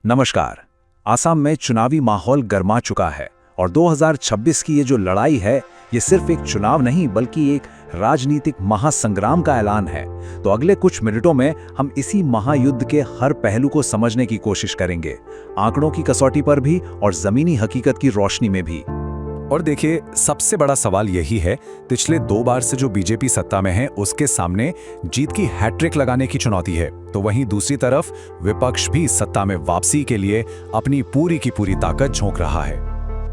नमस्कार। आसाम में चुनावी माहौल गर्मा चुका है और 2026 की ये जो लड़ाई है ये सिर्फ एक चुनाव नहीं बल्कि एक राजनीतिक महासंग्राम का ऐलान है। तो अगले कुछ मिनटों में हम इसी महायुद्ध के हर पहलू को समझने की कोशिश करेंगे, आंकड़ों की कसौटी पर भी और जमीनी हकीकत की रोशनी में भी। और देखिए, सबसे बड़ा सवाल यही है, पिछले 2 बार से जो बीजेपी सत्ता में है उसके सामने जीत की हैट्रिक लगाने की चुनौती है, तो वहीं दूसरी तरफ विपक्ष भी सत्ता में वापसी के लिए अपनी पूरी की पूरी ताकत झोंक रहा है।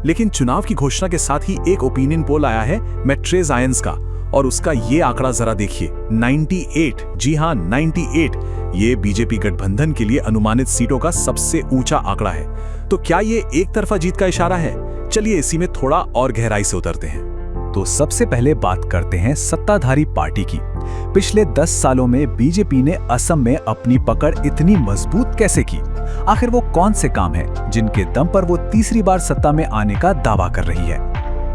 लेकिन चुनाव की घोषणा के साथ ही एक ओपिनियन पोल आया है मैट्रेज आयंस का, और उसका ये आंकड़ा जरा देखिए, 98। जी हाँ, 98। ये बीजेपी गठबंधन के लिए अनुमानित सीटों का सबसे ऊंचा आंकड़ा है। तो क्या ये एक तरफा जीत का इशारा है? चलिए इसी में थोड़ा और गहराई से उतरते हैं। तो सबसे पहले बात करते हैं सत्ताधारी पार्टी की। पिछले 10 सालों में बीजेपी ने असम में अपनी पकड़ इतनी मजबूत कैसे की? आखिर वो कौन से काम हैं जिनके दम पर वो तीसरी बार सत्ता में आने का दावा कर रही है?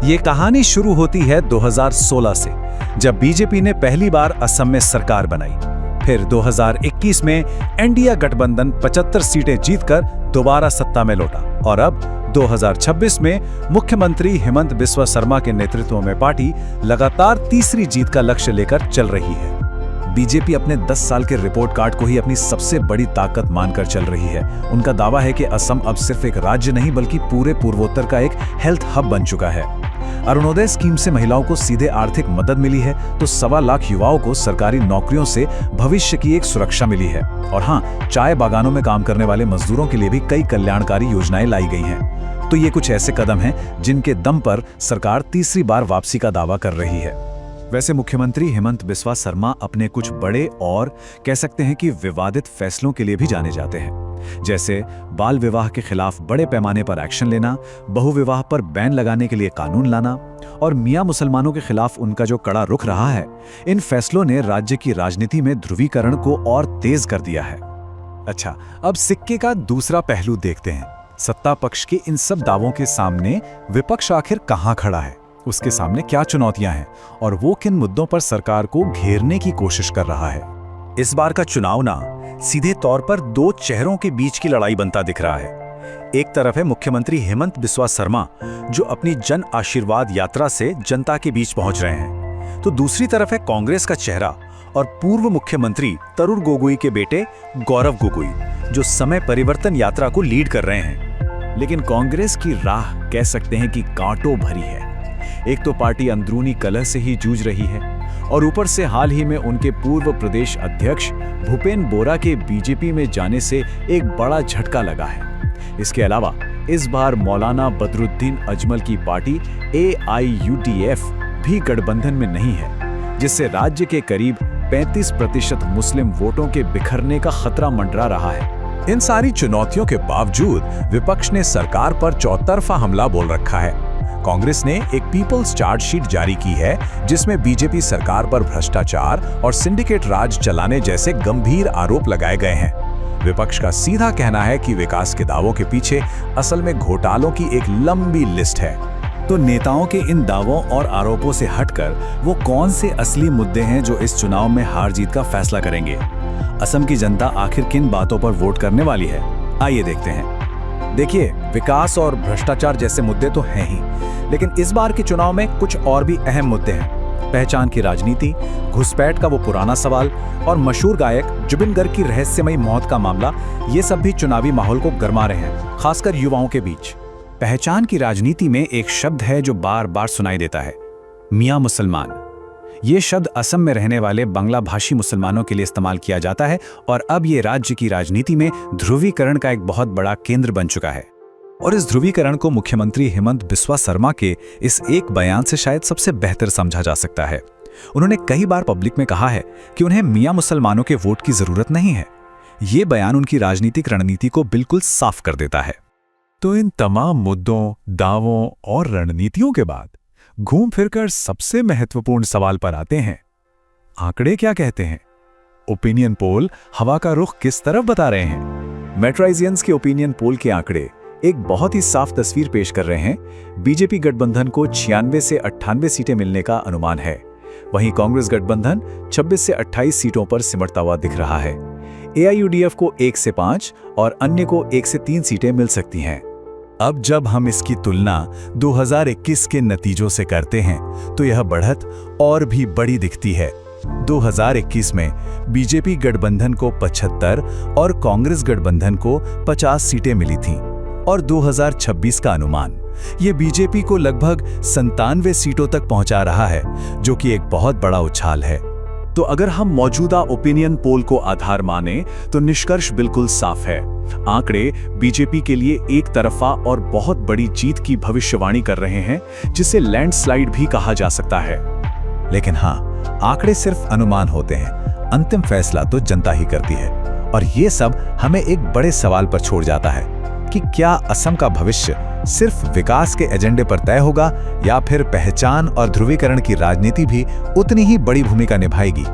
ये कहानी शुरू होती है 2016 से, जब बीजेपी ने पहली बार असम में सरकार बनाई। फिर 2021 में एनडीए गठबंधन 75 सीटें जीतकर दोबारा सत्ता में लौटा और अब 2026 में मुख्यमंत्री हेमंत बिस्वा शर्मा के नेतृत्व में पार्टी लगातार तीसरी जीत का लक्ष्य लेकर चल रही है। बीजेपी अपने 10 साल के रिपोर्ट कार्ड को ही अपनी सबसे बड़ी ताकत मानकर चल रही है। उनका दावा है कि असम अब सिर्फ एक राज्य नहीं बल्कि पूरे पूर्वोत्तर का एक हेल्थ हब बन चुका है। अरुणोदय स्कीम से महिलाओं को सीधे आर्थिक मदद मिली है, तो 1.25 लाख युवाओं को सरकारी नौकरियों से भविष्य की एक सुरक्षा मिली है। और हाँ, चाय बागानों में काम करने वाले मजदूरों के लिए भी कई कल्याणकारी योजनाएं लाई गई हैं। तो ये कुछ ऐसे कदम हैं जिनके दम पर सरकार तीसरी बार वापसी का दावा कर रही है। वैसे मुख्यमंत्री हेमंत बिस्वा शर्मा अपने कुछ बड़े और कह सकते हैं कि विवादित फैसलों के लिए भी जाने जाते हैं, जैसे बाल विवाह के खिलाफ बड़े पैमाने पर एक्शन लेना, बहुविवाह पर बैन लगाने के लिए कानून लाना और मियां मुसलमानों के खिलाफ उनका जो कड़ा रुख रहा है। इन फैसलों ने राज्य की राजनीति में ध्रुवीकरण को और तेज कर दिया है। अच्छा, अब सिक्के का दूसरा पहलू देखते हैं। सत्ता पक्ष के इन सब दावों के सामने विपक्ष आखिर कहां खड़ा है, उसके सामने क्या चुनौतियां हैं और वो किन मुद्दों पर सरकार को घेरने की कोशिश कर रहा है। इस बार का चुनाव ना सीधे तौर पर 2 चेहरों के बीच की लड़ाई बनता दिख रहा है। एक तरफ है मुख्यमंत्री हेमंत बिस्वा शर्मा, जो अपनी जन आशीर्वाद यात्रा से जनता के बीच पहुंच रहे हैं, तो दूसरी तरफ है कांग्रेस का चेहरा और पूर्व मुख्यमंत्री तरुण गोगोई के बेटे गौरव गोगोई, जो समय परिवर्तन यात्रा को लीड कर रहे हैं। लेकिन कांग्रेस की राह कह सकते हैं कि कांटों भरी है। एक तो पार्टी अंदरूनी कलह से ही जूझ रही है और ऊपर से हाल ही में उनके पूर्व प्रदेश अध्यक्ष भूपेन बोरा के बीजेपी में जाने से एक बड़ा झटका लगा है। इसके अलावा इस बार मौलाना बदरुद्दीन अजमल की पार्टी AIUDF भी गठबंधन में नहीं है, जिससे राज्य के करीब 35% मुस्लिम वोटों के बिखरने का खतरा मंडरा रहा है। इन सारी चुनौतियों के बावजूद विपक्ष ने सरकार पर चौतरफा हमला बोल रखा है। कांग्रेस ने एक पीपल्स चार्जशीट जारी की है, जिसमें बीजेपी सरकार पर भ्रष्टाचार और सिंडिकेट राज चलाने जैसे गंभीर आरोप लगाए गए हैं। विपक्ष का सीधा कहना है कि विकास के दावों के पीछे असल में घोटालों की एक लंबी लिस्ट है। तो नेताओं के इन दावों और आरोपों से हटकर वो कौन से असली मुद्दे हैं जो इस चुनाव में हार जीत का फैसला करेंगे? असम की जनता आखिर किन बातों पर वोट करने वाली है? आइए देखते हैं। देखिए, विकास और भ्रष्टाचार जैसे मुद्दे तो हैं ही, लेकिन इस बार के चुनाव में कुछ और भी अहम मुद्दे हैं। पहचान की राजनीति, घुसपैठ का वो पुराना सवाल और मशहूर गायक जुबिन गर्ग की रहस्यमयी मौत का मामला, ये सब भी चुनावी माहौल को गरमा रहे हैं, खासकर युवाओं के बीच। पहचान की राजनीति में एक शब्द है जो बार बार सुनाई देता है, मियां मुसलमान। ये शब्द असम में रहने वाले बांग्ला भाषी मुसलमानों के लिए इस्तेमाल किया जाता है और अब ये राज्य की राजनीति में ध्रुवीकरण का एक बहुत बड़ा केंद्र बन चुका है। और इस ध्रुवीकरण को मुख्यमंत्री हेमंत बिस्वा शर्मा के इस एक बयान से शायद सबसे बेहतर समझा जा सकता है। उन्होंने कई बार पब्लिक में कहा है कि उन्हें मियां मुसलमानों के वोट की जरूरत नहीं है। ये बयान उनकी राजनीतिक रणनीति को बिल्कुल साफ कर देता है। तो इन तमाम मुद्दों, दावों और रणनीतियों के बाद घूम फिरकर सबसे महत्वपूर्ण सवाल पर आते हैं। आंकड़े क्या कहते हैं? ओपिनियन पोल हवा का रुख किस तरफ बता रहे हैं? मेट्राइजियंस के ओपिनियन पोल के आंकड़े एक बहुत ही साफ तस्वीर पेश कर रहे हैं। बीजेपी गठबंधन को 96 से 98 सीटें मिलने का अनुमान है। वहीं कांग्रेस गठबंधन 26 से 28 सीटों पर सिमटता हुआ दिख रहा है। AIUDF को 1 से 5 और अन्य को 1 से 3 सीटें मिल सकती हैं। अब जब हम इसकी तुलना 2021 के नतीजों से करते हैं तो यह बढ़त और भी बड़ी दिखती है। 2021 में बीजेपी गठबंधन को 75 और कांग्रेस गठबंधन को 50 सीटें मिली थीं और 2026 का अनुमान ये बीजेपी को लगभग 97 सीटों तक पहुंचा रहा है, जो कि एक बहुत बड़ा उछाल है। तो अगर हम मौजूदा ओपिनियन पोल को आधार माने तो निष्कर्ष बिल्कुल साफ है। आंकड़े बीजेपी के लिए एक तरफा और बहुत बड़ी जीत की भविष्यवाणी कर रहे हैं, जिसे लैंडस्लाइड भी कहा जा सकता है। लेकिन हाँ, आंकड़े सिर्फ अनुमान होते हैं, अंतिम फैसला तो जनता ही करती है। और ये सब हमें एक बड़े सवाल पर छोड़ जाता है कि क्या असम का भविष्य सिर्फ विकास के एजेंडे पर तय होगा या फिर पहचान और ध्रुवीकरण की राजनीति भी उतनी ही बड़ी भूमिका निभाएगी।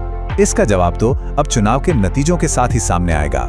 इसका जवाब तो अब चुनाव के नतीजों के साथ ही सामने आएगा।